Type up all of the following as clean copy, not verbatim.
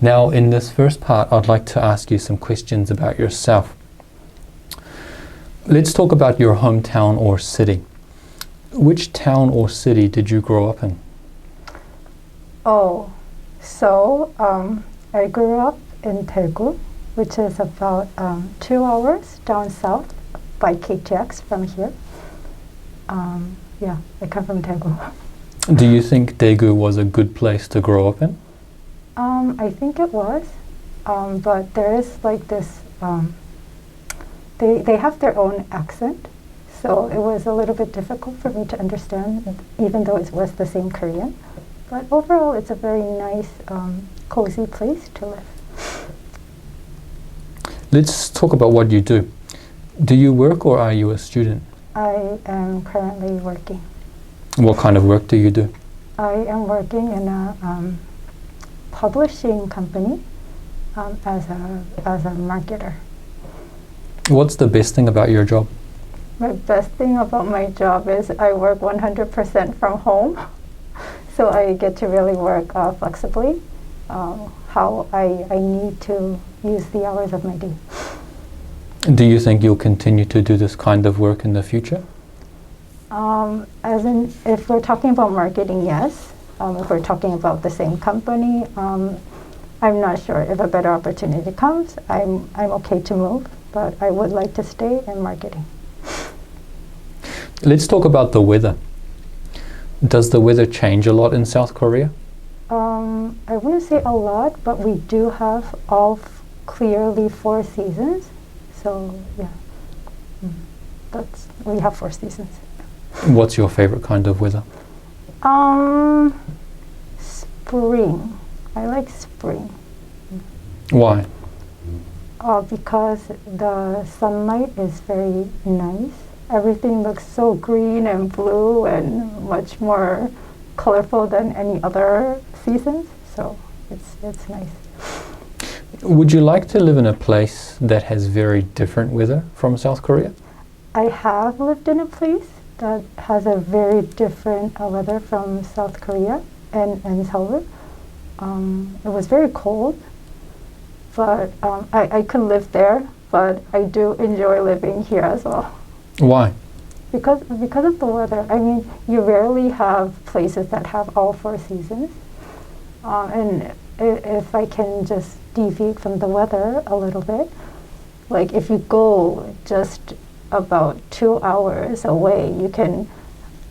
Now, in this first part, I'd like to ask you some questions about yourself. Let's talk about your hometown or city. Which town or city did you grow up in? Oh, so I grew up in Daegu, which is about 2 hours down south by KTX from here. Yeah, I come from Daegu. Do you think Daegu was a good place to grow up in? I think it was, but there is like this, they have their own accent, so it was a little bit difficult for me to understand, even though it was the same Korean. But overall, it's a very nice, cozy place to live. Let's talk about what you do. Do you work or are you a student? I am currently working. What kind of work do you do? I am working in a publishing company as a marketer. What's the best thing about your job? My best thing about my job is I work 100% from home, so I get to really work flexibly, how I need to use the hours of my day. Do you think you'll continue to do this kind of work in the future? As in, if we're talking about marketing, yes. If we're talking about the same company, I'm not sure. If a better opportunity comes, I'm okay to move, but I would like to stay in marketing. Let's talk about the weather. Does the weather change a lot in South Korea? I wouldn't say a lot, but we do have all clearly 4 seasons. So yeah, we have 4 seasons. What's your favorite kind of weather? Spring. I like spring. Why? Because the sunlight is very nice. Everything looks so green and blue and much more colorful than any other seasons. So it's nice. Would you like to live in a place that has very different weather from South Korea? I have lived in a place that has a very different weather from South Korea and Seoul. It was very cold, but I could live there, but I do enjoy living here as well. Why? Because of the weather. I mean, you rarely have places that have all 4 seasons. And if I can just deviate from the weather a little bit, like if you go just about 2 hours away, you can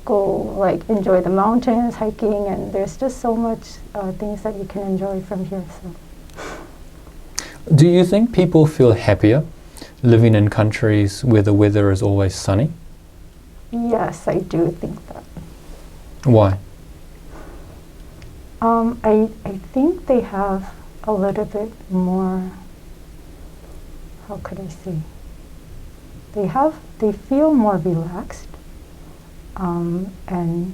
go like enjoy the mountains, hiking, and there's just so much things that you can enjoy from here. So. Do you think people feel happier living in countries where the weather is always sunny? Yes, I do think that. Why? I think they have a little bit more, how could I say? They feel more relaxed. And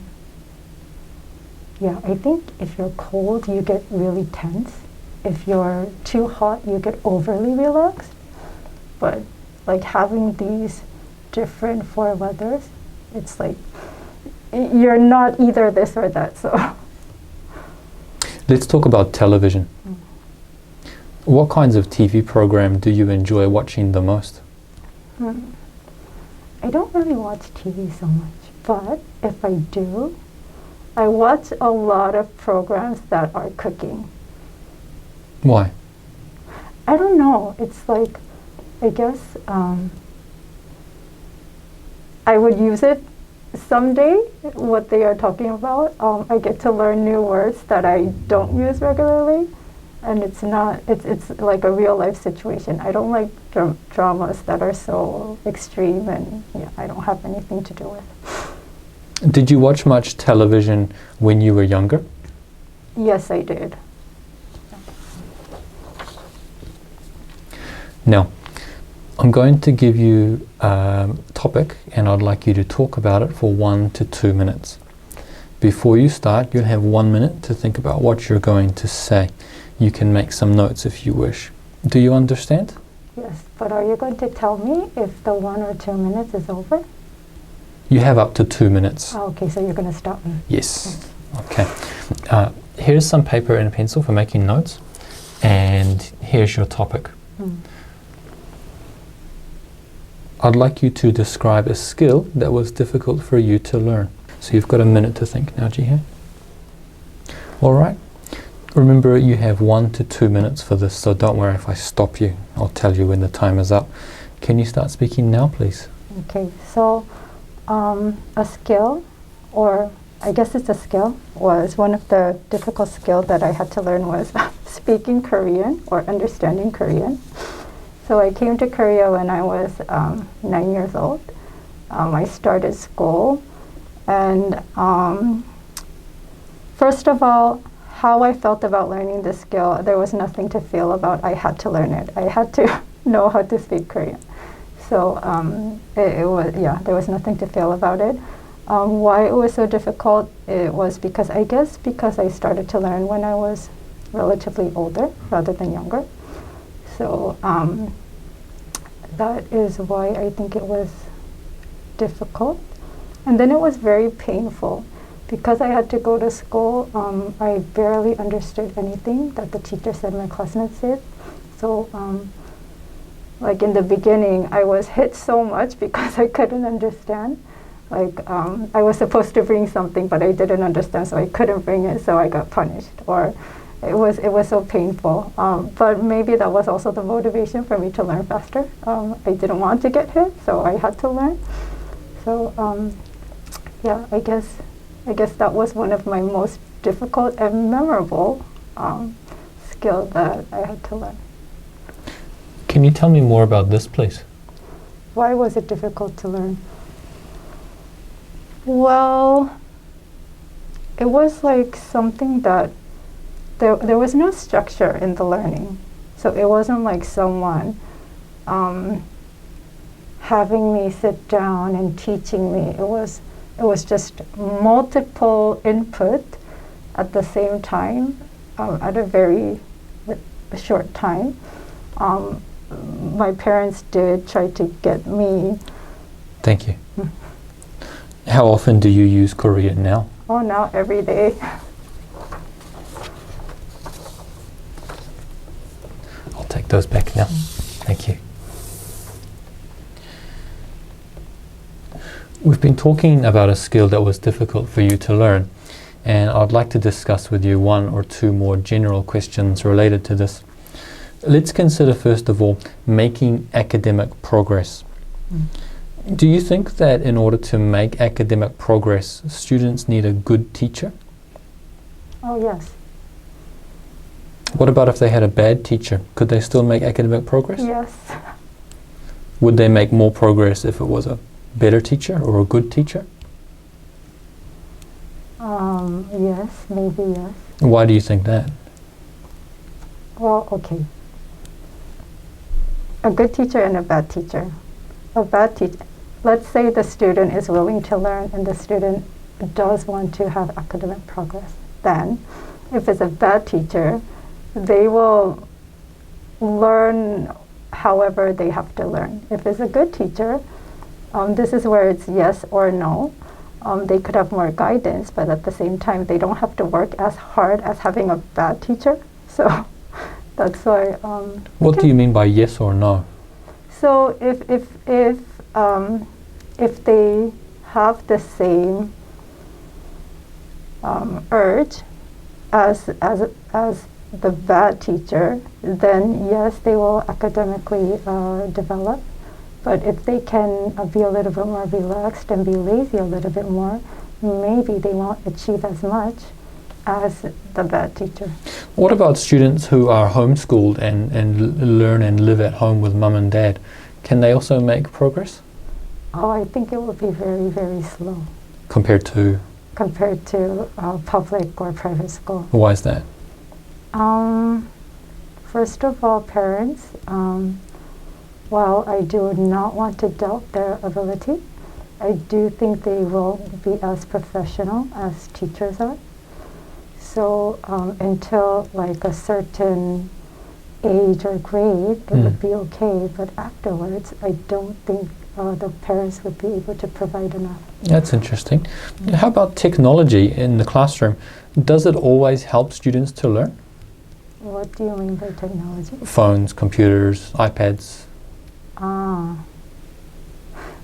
yeah, I think if you're cold, you get really tense. If you're too hot, you get overly relaxed. But like having these different 4 weathers, it's like you're not either this or that. So let's talk about television. What kinds of TV program do you enjoy watching the most? I don't really watch TV so much, but if I do, I watch a lot of programs that are cooking. Why? I don't know. It's like, I guess I would use it someday, what they are talking about. I get to learn new words that I don't use regularly, and it's like a real life situation. I don't like dramas that are so extreme, and yeah, I don't have anything to do with. Did you watch much television when you were younger? Yes, I did. Now, I'm going to give you a topic and I'd like you to talk about it for 1 to 2 minutes. Before you start, you'll have 1 minute to think about what you're going to say. You can make some notes if you wish. Do you understand? Yes, but are you going to tell me if the 1 or 2 minutes is over? You have up to 2 minutes. Oh, okay, so you're going to stop me. Yes. Okay. Here's some paper and a pencil for making notes. And here's your topic. I'd like you to describe a skill that was difficult for you to learn. So you've got a minute to think now, Chihae. All right. Remember, you have 1 to 2 minutes for this, so don't worry if I stop you. I'll tell you when the time is up. Can you start speaking now, please? Okay, so a skill, or I guess it's a skill, was one of the difficult skills that I had to learn was speaking Korean or understanding Korean. So I came to Korea when I was 9 years old. I started school, and first of all, how I felt about learning this skill, there was nothing to feel about. I had to learn it. I had to know how to speak Korean. So it was, yeah, there was nothing to feel about it. Why it was so difficult, it was because I started to learn when I was relatively older rather than younger. So that is why I think it was difficult. And then it was very painful. Because I had to go to school, I barely understood anything that the teacher said my classmates did. So like in the beginning, I was hit so much because I couldn't understand. Like I was supposed to bring something, but I didn't understand, so I couldn't bring it, so I got punished. Or it was so painful. But maybe that was also the motivation for me to learn faster. I didn't want to get hit, so I had to learn. So yeah, I guess that was one of my most difficult and memorable skill that I had to learn. Can you tell me more about this, please? Why was it difficult to learn? Well, it was like something that there was no structure in the learning. So it wasn't like someone having me sit down and teaching me. It was just multiple input at the same time at a very short time. My parents did try to get me. Thank you. How often do you use Korean now? Oh, now every day. I'll take those back now. Thank you. We've been talking about a skill that was difficult for you to learn, and I'd like to discuss with you 1 or 2 more general questions related to this. Let's consider, first of all, making academic progress. Do you think that in order to make academic progress, students need a good teacher? Oh, yes. What about if they had a bad teacher? Could they still make academic progress? Yes. Would they make more progress if it was a better teacher or a good teacher? Yes, maybe yes. Why do you think that? Well, okay. A good teacher and a bad teacher. A bad teacher, let's say the student is willing to learn and the student does want to have academic progress. Then, if it's a bad teacher, they will learn however they have to learn. If it's a good teacher, this is where it's yes or no. They could have more guidance, but at the same time, they don't have to work as hard as having a bad teacher. So that's why. What do you mean by yes or no? So if they have the same urge as the bad teacher, then yes, they will academically develop. But if they can be a little bit more relaxed and be lazy a little bit more, maybe they won't achieve as much as the bad teacher. What about students who are homeschooled and learn and live at home with mum and dad? Can they also make progress? Oh, I think it will be very, very slow. Compared to public or private school. Why is that? First of all, parents, while I do not want to doubt their ability, I do think they will be as professional as teachers are. So until like a certain age or grade, it would be okay. But afterwards, I don't think the parents would be able to provide enough. That's interesting. How about technology in the classroom? Does it always help students to learn? What do you mean by technology? Phones, computers, iPads. Ah,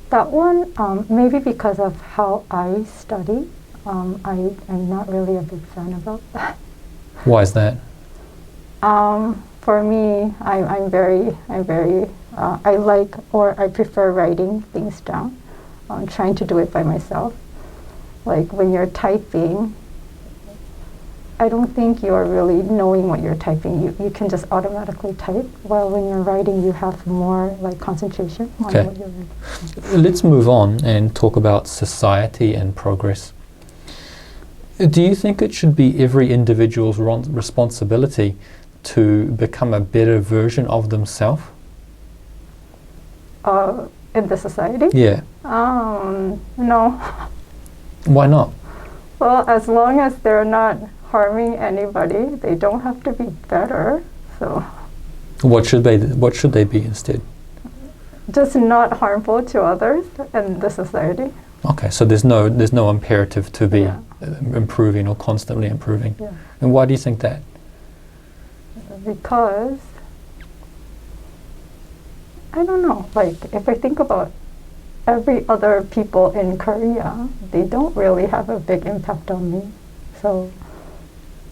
that one, maybe because of how I study, I'm not really a big fan about that. Why is that? For me, I like or I prefer writing things down, trying to do it by myself. Like when you're typing, I don't think you're really knowing what you're typing. You can just automatically type. While when you're writing, you have more like concentration on Okay. what you're writing. Let's move on and talk about society and progress. Do you think it should be every individual's responsibility to become a better version of themselves? In the society? Yeah. No. Why not? Well, as long as they're not harming anybody, they don't have to be better. So What should they be instead? just not harmful to others and the society. Okay, so there's no imperative to be Yeah. improving or constantly improving. Yeah. And why do you think that? Because I don't know, like if I think about every other people in Korea, they don't really have a big impact on me. So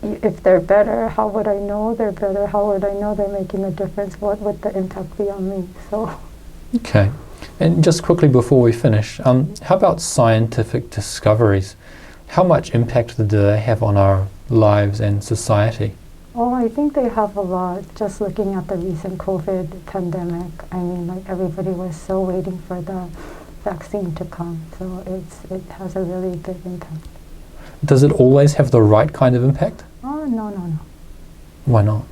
if they're better, how would I know they're better? How would I know they're making a difference? What would the impact be on me? So Okay. And just quickly before we finish, how about scientific discoveries? How much impact do they have on our lives and society? oh, I think they have a lot. Just looking at the recent COVID pandemic, I mean, like everybody was so waiting for the vaccine to come. So it has a really big impact. Does it always have the right kind of impact? Oh, no. Why not?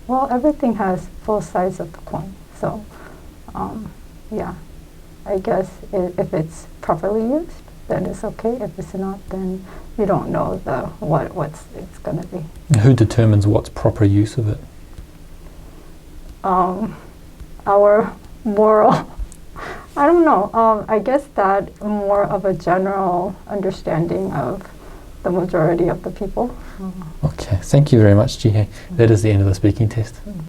Well, everything has both sides of the coin. So, yeah, I guess if it's properly used, then it's okay. If it's not, then you don't know what's it's gonna be. Who determines what's proper use of it? Our moral. I don't know. I guess that more of a general understanding of the majority of the people. Okay, thank you very much, Chihae. That is the end of the speaking test.